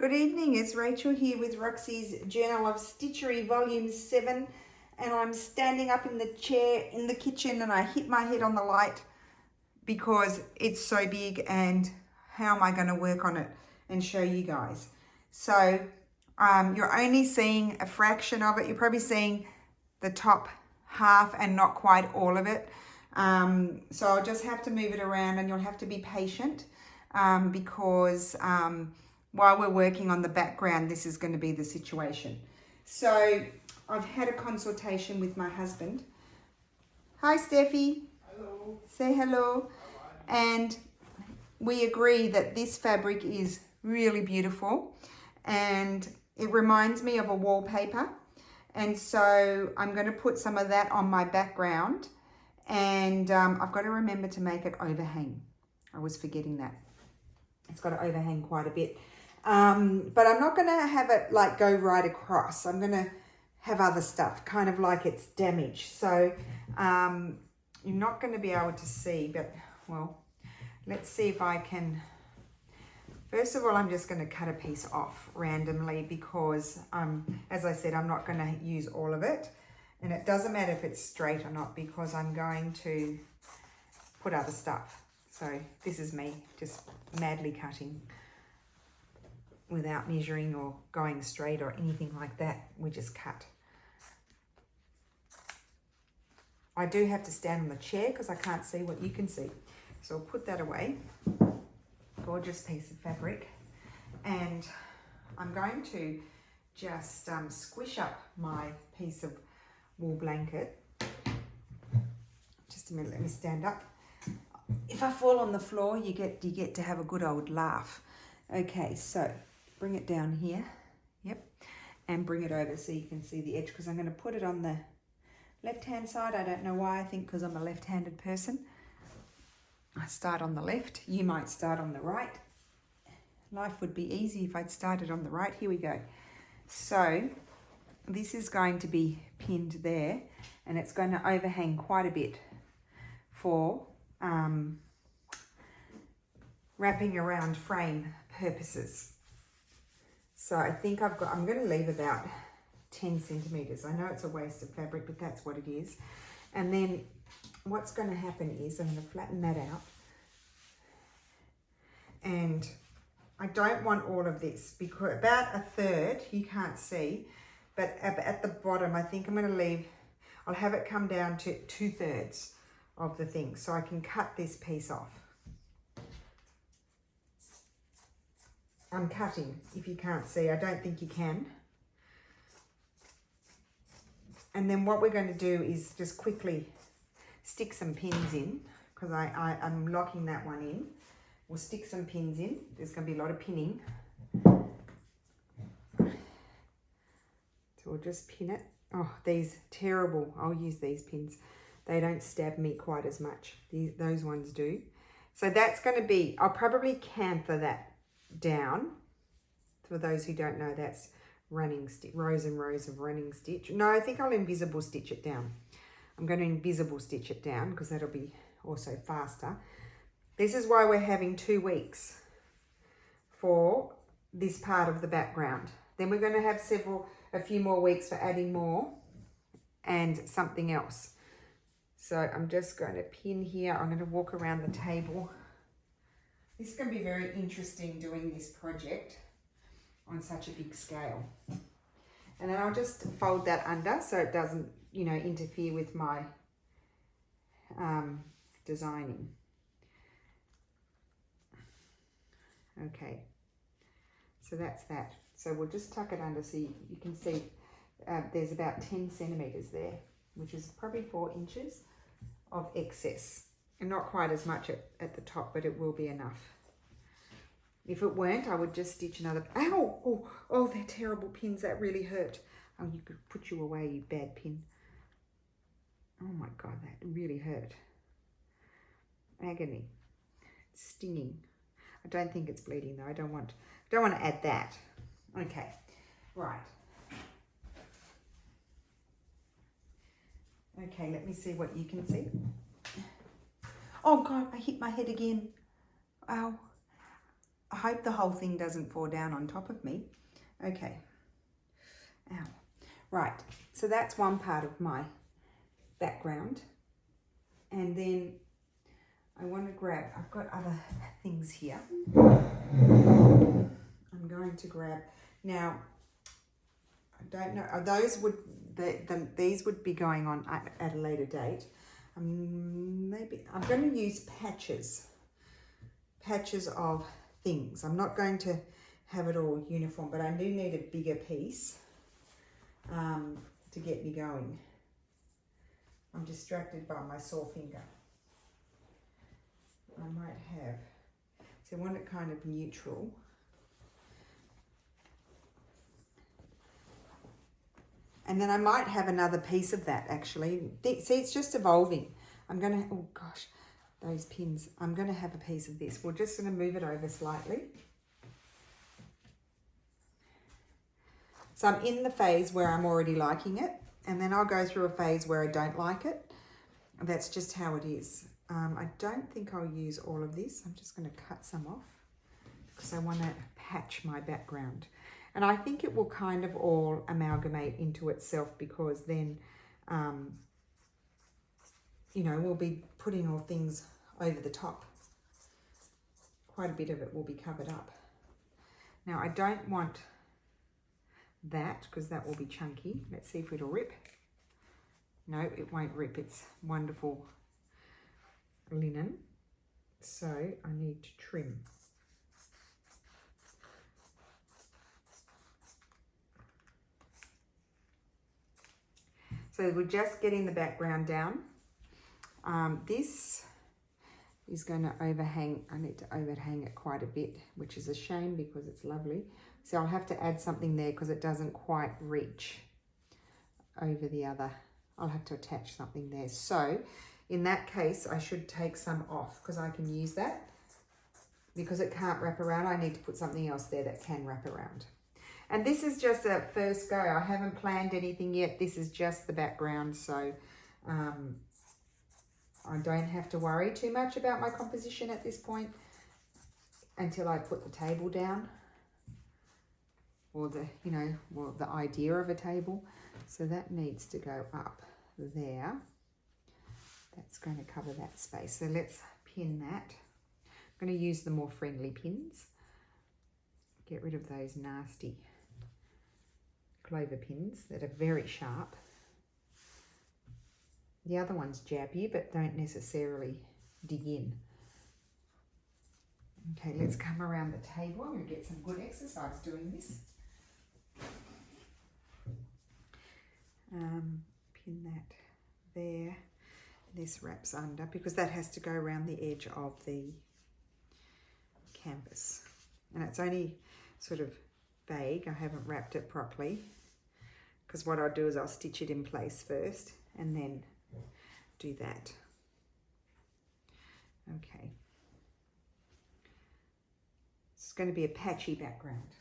Good evening, it's Rachel here with Roxy's Journal of Stitchery Volume 7, and I'm standing up in the chair in the kitchen and I hit my head on the light because it's so big, and how am I going to work on it and show you guys? So you're only seeing a fraction of it. You're probably seeing the top half and not quite all of it. So I'll just have to move it around, and you'll have to be patient because while we're working on the background, this is going to be the situation. So I've had a consultation with my husband. Hi, Steffi. Hello. Say hello. And we agree that this fabric is really beautiful, and it reminds me of a wallpaper. And so I'm going to put some of that on my background, and I've got to remember to make it overhang. I was forgetting that. It's got to overhang quite a bit. But I'm not going to have it like go right across. I'm going to have other stuff, kind of like it's damaged. So you're not going to be able to see, but well, let's see if I can. First of all, I'm just going to cut a piece off randomly because, as I said, I'm not going to use all of it. And it doesn't matter if it's straight or not because I'm going to put other stuff. So this is me just madly cutting without measuring or going straight or anything like that. We just cut. I do have to stand on the chair because I can't see what you can see. So I'll put that away. Gorgeous piece of fabric. And I'm going to just squish up my piece of wool blanket. Just a minute, let me stand up. If I fall on the floor, you get to have a good old laugh. Okay, so bring it down here, yep, and bring it over so you can see the edge, because I'm going to put it on the left-hand side. I don't know why. I think because I'm a left-handed person. I start on the left. You might start on the right. Life would be easy if I'd started on the right. Here we go. So this is going to be pinned there, and it's going to overhang quite a bit for wrapping around frame purposes. So I think I'm going to leave about 10 centimeters. I know it's a waste of fabric, but that's what it is. And then what's going to happen is I'm going to flatten that out. And I don't want all of this because about a third, you can't see, but at the bottom, I think I'm going to leave, I'll have it come down to 2/3 of the thing. So I can cut this piece off. I'm cutting, if you can't see. I don't think you can. And then what we're going to do is just quickly stick some pins in, because I'm locking that one in. We'll stick some pins in. There's going to be a lot of pinning. So we'll just pin it. Oh, these terrible. I'll use these pins. They don't stab me quite as much. Those ones do. So that's going to be, I'll probably camphor that down. For those who don't know, that's running stitch, rows and rows of running stitch. No, I think I'll invisible stitch it down. I'm going to invisible stitch it down because that'll be also faster. This is why we're having 2 weeks for this part of the background. Then we're going to have a few more weeks for adding more and something else. So I'm just going to pin here. I'm going to walk around the table. This is going to be very interesting doing this project on such a big scale. And then I'll just fold that under so it doesn't, interfere with my designing. Okay, so that's that. So we'll just tuck it under so you can see there's about 10 centimeters there, which is probably 4 inches of excess. And not quite as much at the top, but it will be enough. If it weren't, I would just stitch another. Ow! Oh, they're terrible pins. That really hurt. Oh, you could put you away, you bad pin. Oh my God, that really hurt. Agony. It's stinging. I don't think it's bleeding though. I don't want to add that. Okay, right. Okay, let me see what you can see. Oh God, I hit my head again. Ow. I hope the whole thing doesn't fall down on top of me. Okay. Ow. Right, so that's one part of my background. And then I want to grab, I've got other things here. I'm going to grab, now, I don't know, those would, these would be going on at a later date. Maybe, I'm going to use patches of things. I'm not going to have it all uniform, but I do need a bigger piece to get me going. I'm distracted by my sore finger. I might have, so I want it kind of neutral. And then I might have another piece of that actually. See, it's just evolving. I'm gonna, oh gosh, those pins. I'm gonna have a piece of this. We're just gonna move it over slightly. So I'm in the phase where I'm already liking it, and then I'll go through a phase where I don't like it. That's just how it is. I don't think I'll use all of this. I'm just going to cut some off because I want to patch my background. And I think it will kind of all amalgamate into itself because then, you know, we'll be putting all things over the top. Quite a bit of it will be covered up. Now, I don't want that because that will be chunky. Let's see if it'll rip. No, it won't rip. It's wonderful linen. So I need to trim. So we're just getting the background down. This is going to overhang. I need to overhang it quite a bit, which is a shame because it's lovely. So I'll have to add something there because it doesn't quite reach over the other. I'll have to attach something there. So in that case, I should take some off because I can use that. Because it can't wrap around, I need to put something else there that can wrap around. And this is just a first go. I haven't planned anything yet. This is just the background. So I don't have to worry too much about my composition at this point until I put the table down. Or the, you know, well, the idea of a table. So that needs to go up there. That's going to cover that space. So let's pin that. I'm going to use the more friendly pins. Get rid of those nasty clover pins that are very sharp. The other ones jab you, but don't necessarily dig in. Okay, let's come around the table. I'm going to get some good exercise doing this. Pin that there. This wraps under because that has to go around the edge of the canvas. And it's only sort of vague. I haven't wrapped it properly because what I'll do is I'll stitch it in place first and then do that. Okay. It's going to be a patchy background.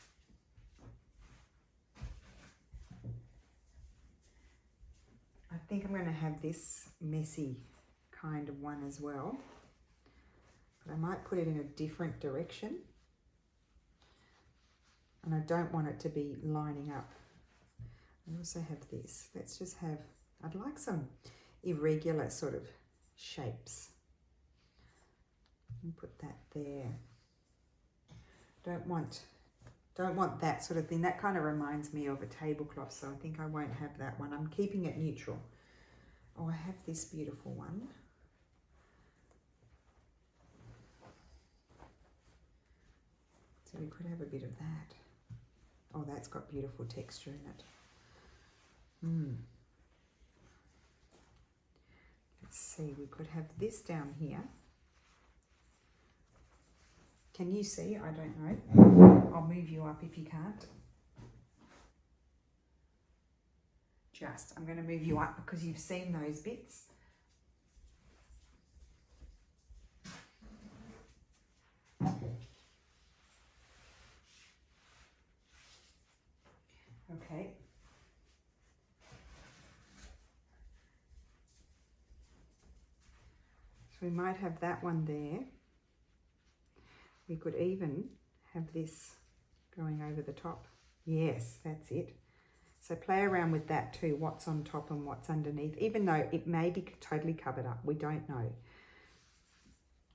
I think I'm going to have this messy kind of one as well. But I might put it in a different direction. And I don't want it to be lining up. I also have this. Let's just have, I'd like some irregular sort of shapes. And put that there. Don't want that sort of thing. That kind of reminds me of a tablecloth, so I think I won't have that one. I'm keeping it neutral. Oh, I have this beautiful one. So we could have a bit of that. Oh, that's got beautiful texture in it. Let's see, we could have this down here. Can you see? I don't know. I'll move you up if you can't. I'm going to move you up because you've seen those bits. Okay. So we might have that one there. We could even have this going over the top. Yes, that's it. So play around with that too, what's on top and what's underneath, even though it may be totally covered up. We don't know.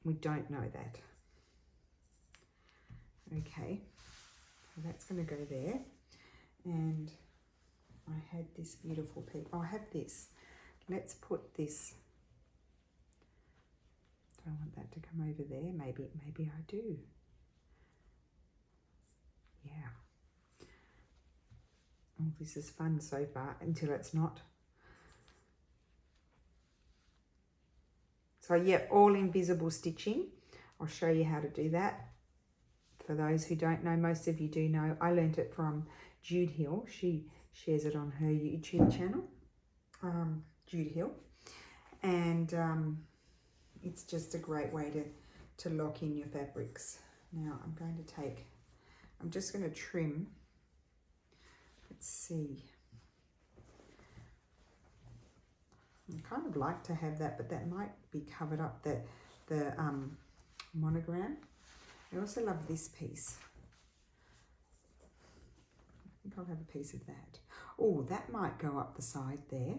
We don't know that. Okay, so that's going to go there. And I had this beautiful piece. Oh, I have this. Let's put this. Do I want that to come over there? Maybe I do. Yeah. Oh, this is fun so far until it's not. So yeah, all invisible stitching. I'll show you how to do that. For those who don't know, most of you do know, I learnt it from Jude Hill. She shares it on her YouTube channel, Jude Hill. And it's just a great way to lock in your fabrics. Now I'm just going to trim. Let's see. I kind of like to have that, but that might be covered up, the monogram. I also love this piece. I think I'll have a piece of that. Oh, that might go up the side there.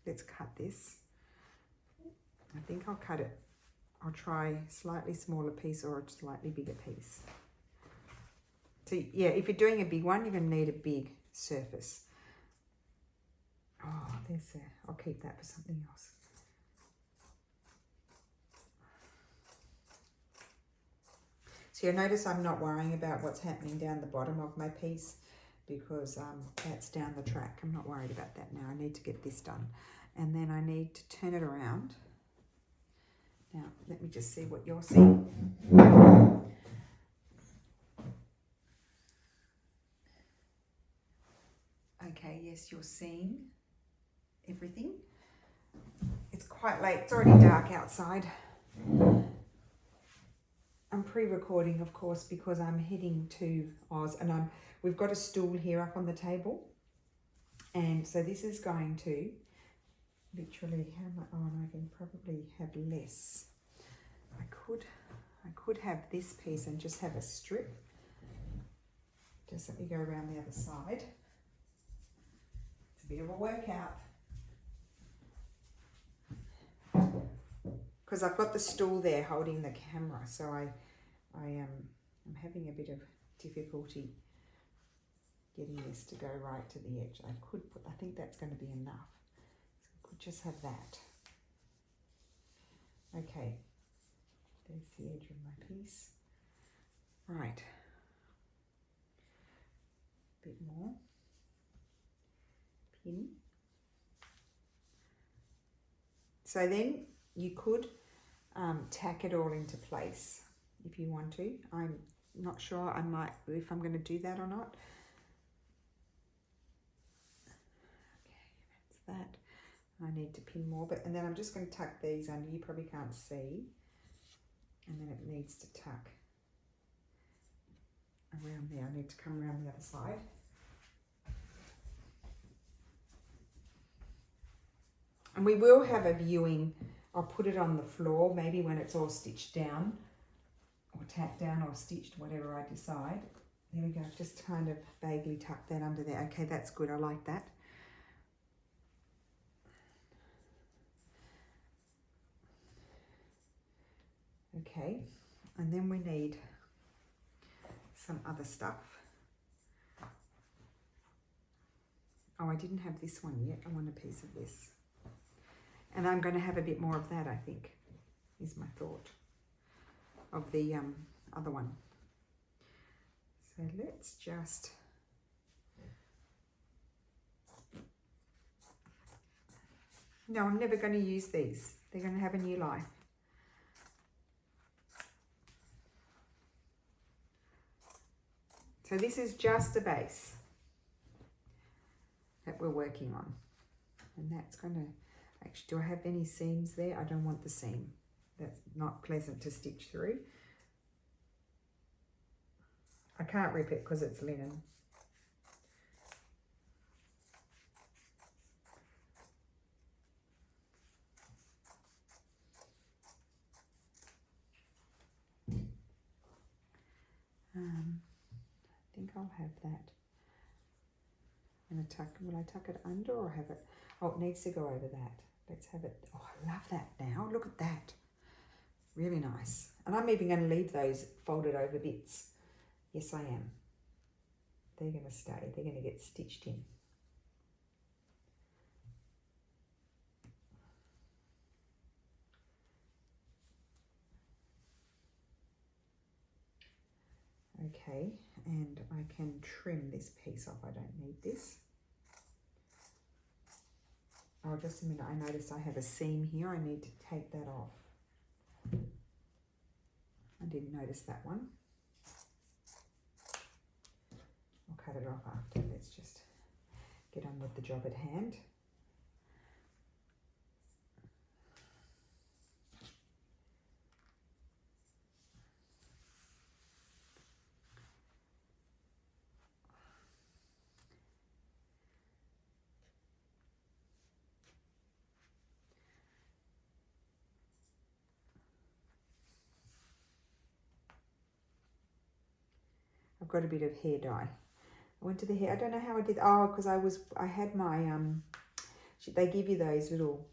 Let's cut this. I think I'll cut it. I'll try slightly smaller piece or a slightly bigger piece. So yeah, if you're doing a big one, you're going to need a big surface. Oh, I'll keep that for something else. So you'll notice I'm not worrying about what's happening down the bottom of my piece because that's down the track. I'm not worried about that now. I need to get this done. And then I need to turn it around. Now, let me just see what you're seeing. Okay, yes, you're seeing everything. It's quite late. It's already dark outside. I'm pre-recording, of course, because I'm heading to Oz, and we've got a stool here up on the table, and so this is going to literally and I can probably have less. I could have this piece and just have a strip. Just let me go around the other side. It's a bit of a workout. Because I've got the stool there holding the camera, so I'm having a bit of difficulty getting this to go right to the edge. I think that's going to be enough. So I could just have that. Okay, there's the edge of my piece. Right, a bit more. Pin. So then you could tack it all into place if you want to. I'm not sure if I'm going to do that or not. Okay, that's that. I need to pin more, and then I'm just going to tuck these under. You probably can't see. And then it needs to tuck around there. I need to come around the other side. And we will have a viewing. I'll put it on the floor, maybe when it's all stitched down, or tacked down, or stitched, whatever I decide. There we go, just kind of vaguely tuck that under there. Okay, that's good, I like that. Okay, and then we need some other stuff. Oh, I didn't have this one yet. I want a piece of this. And I'm going to have a bit more of that, I think, is my thought, of the other one. So let's just... No, I'm never going to use these. They're going to have a new life. So this is just a base that we're working on. And that's going to... Actually, do I have any seams there? I don't want the seam. That's not pleasant to stitch through. I can't rip it because it's linen. I think I'll have that. I'm gonna tuck, will I tuck it under or have it? Oh, it needs to go over that. Let's have it. Oh, I love that now. Look at that. Really nice. And I'm even going to leave those folded over bits. Yes, I am. They're going to stay. They're going to get stitched in. Okay, and I can trim this piece off. I don't need this. Oh, just a minute. I noticed I have a seam here. I need to take that off. I didn't notice that one. I'll cut it off after. Let's just get on with the job at hand. I've got a bit of hair dye. I went to the hair, I don't know how I did, oh, because I had my, they give you those little,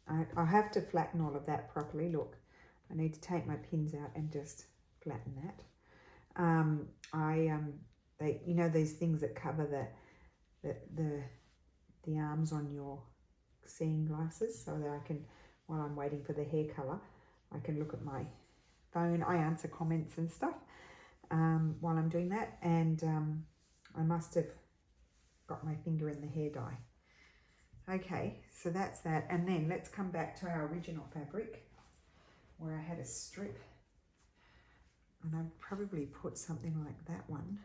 I have to flatten all of that properly. Look, I need to take my pins out and just flatten that. They, you know, these things that cover the arms on your seeing glasses, so that I can, while I'm waiting for the hair colour, I can look at my phone. I answer comments and stuff while I'm doing that, and I must have got my finger in the hair dye. Okay, so that's that, and then let's come back to our original fabric where I had a strip, and I'd probably put something like that one.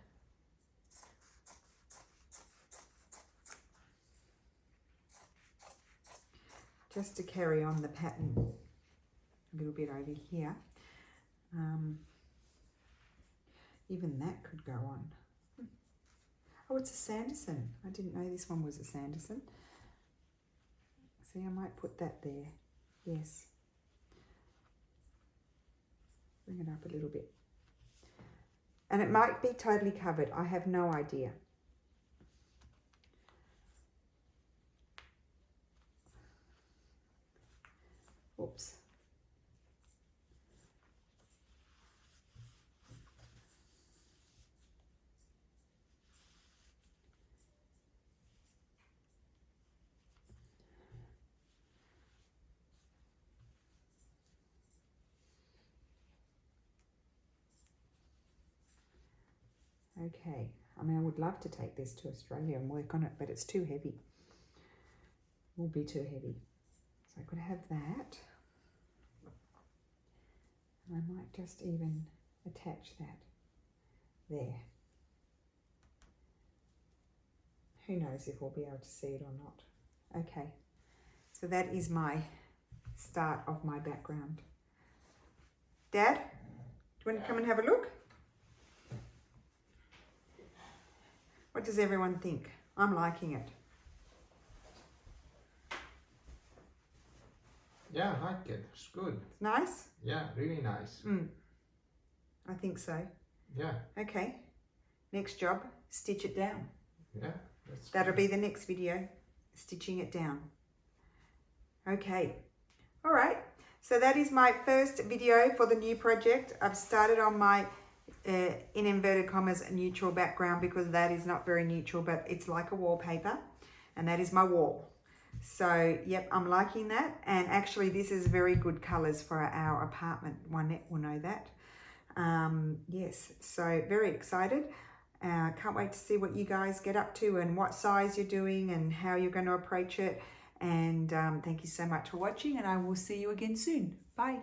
Just to carry on the pattern a little bit over here. Even that could go on. Oh, it's a Sanderson. I didn't know this one was a Sanderson. See, I might put that there. Yes. Bring it up a little bit. And it might be totally covered. I have no idea. Oops. Okay, I mean, I would love to take this to Australia and work on it, but it's too heavy. It will be too heavy. So I could have that. And I might just even attach that there. Who knows if we'll be able to see it or not. Okay, so that is my start of my background. Dad, do you want to come and have a look? What does everyone think? I'm liking it. Yeah, I like it. It's good. Nice? Yeah, really nice. I think so. Yeah. Okay. Next job, stitch it down. Yeah. That'll be the next video, stitching it down. Okay. All right. So that is my first video for the new project. I've started on my, in inverted commas, neutral background, because that is not very neutral, but it's like a wallpaper, and that is my wall. So, yep, I'm liking that. And actually, this is very good colors for our apartment. One will know that. Yes, so very excited. Can't wait to see what you guys get up to and what size you're doing and how you're going to approach it. And thank you so much for watching, and I will see you again soon. Bye.